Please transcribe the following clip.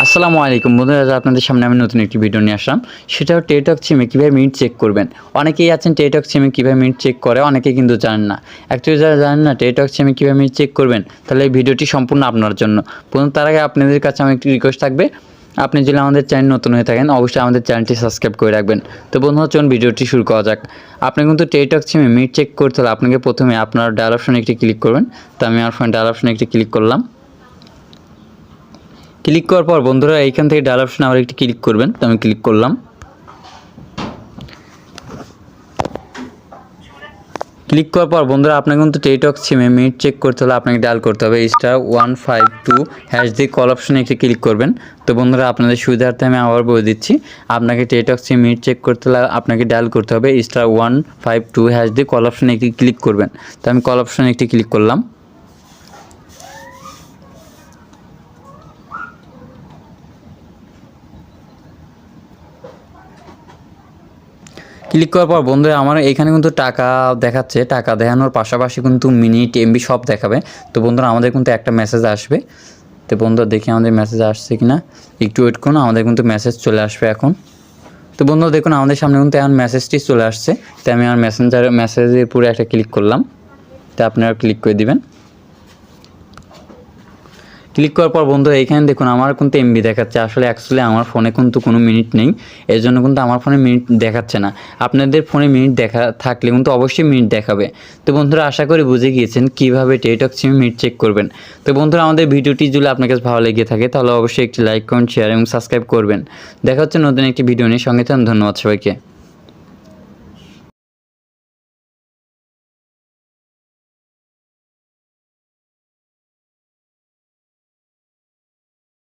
আসসালামু আলাইকুম বন্ধুরা, আপনাদের সামনে আমি নতুন একটি ভিডিও নিয়ে আসলাম। সেটা টেলিটক সিমে কীভাবে মিনিট চেক করবেন। অনেকেই আছেন টেলিটক সিমে কীভাবে মিনিট চেক করে, অনেকেই কিন্তু জানেন না। অ্যাকচুয়ালি যারা জানেন না টেলিটক সিমে কীভাবে মিনিট চেক করবেন, তাহলে এই ভিডিওটি সম্পূর্ণ আপনার জন্য। তার আগে আপনাদের কাছে আমার একটি রিকোয়েস্ট থাকবে, আপনি যদি আমাদের চ্যানেল নতুন হয়ে থাকেন অবশ্যই আমাদের চ্যানেলটি সাবস্ক্রাইব করে রাখবেন। তো বন্ধুরা চলুন ভিডিওটি শুরু করা যাক। আপনি কিন্তু টেলিটক সিমে মিনিট চেক করতে হলে আপনাকে প্রথমে আপনার ডায়াল অপশনে একটি ক্লিক করবেন। তো আমি আমার ফোনে ডায়াল অপশনে একটি ক্লিক করলাম। ক্লিক করার পর বন্ধুরা এইখান থেকে ডায়াল অপশনে আবার একটি ক্লিক করবেন। তো আমি ক্লিক করলাম। ক্লিক করার পর বন্ধুরা আপনাকে কিন্তু টেলিটক সিমে মিনিট চেক করতে হলে আপনাকে ডায়াল করতে হবে *152# দিয়ে কল অপশনে একটি ক্লিক করবেন। তো বন্ধুরা আপনাদের সুবিধার্থে আমি আবার বলে দিচ্ছি, আপনাকে টেলিটক সিম মিনিট চেক করতে হলে আপনাকে ডায়াল করতে হবে *152# দিয়ে কল অপশনে একটি ক্লিক করবেন। তো আমি কল অপশনে একটি ক্লিক করলাম। ক্লিক করার পর বন্ধুরা আমার এখানে কিন্তু টাকা দেখাচ্ছে, টাকা দেখানোর পাশাপাশি কিন্তু মিনিট এমবি সব দেখাবে। তো বন্ধুরা আমাদের কিন্তু একটা মেসেজ আসবে। তো বন্ধুরা দেখি আমাদের মেসেজ আসছে কিনা, একটু ওয়েট করুন, আমাদের কিন্তু মেসেজ চলে আসবে এখন। তো বন্ধুরা দেখুন আমাদের সামনে কিন্তু এখন মেসেজটি চলে আসছে। তো আমি আমার মেসেজের পুরো একটা ক্লিক করলাম। তো আপনারা ক্লিক করে দিবেন। ক্লিক করার পর বন্ধুরা এইখানে দেখুন আমার কিন্তু এমবি দেখাচ্ছে। আসলে অ্যাকচুয়ালি আমার ফোনে কিন্তু কোনো মিনিট নেই, এর জন্য কিন্তু আমার ফোনে মিনিট দেখাচ্ছে না। আপনাদের ফোনে মিনিট থাকলে কিন্তু অবশ্যই মিনিট দেখাবে। তো বন্ধুরা আশা করি বুঝে গিয়েছেন কীভাবে টেলিটক সিমে মিনিট চেক করবেন। তো বন্ধুরা আমাদের ভিডিওটি যদি আপনার কাছে ভালো লেগে থাকে তাহলে অবশ্যই একটি লাইক, কমেন্ট, শেয়ার এবং সাবস্ক্রাইব করবেন। দেখা হচ্ছে নতুন একটি ভিডিও নিয়ে। সঙ্গে থাকুন। ধন্যবাদ সবাইকে।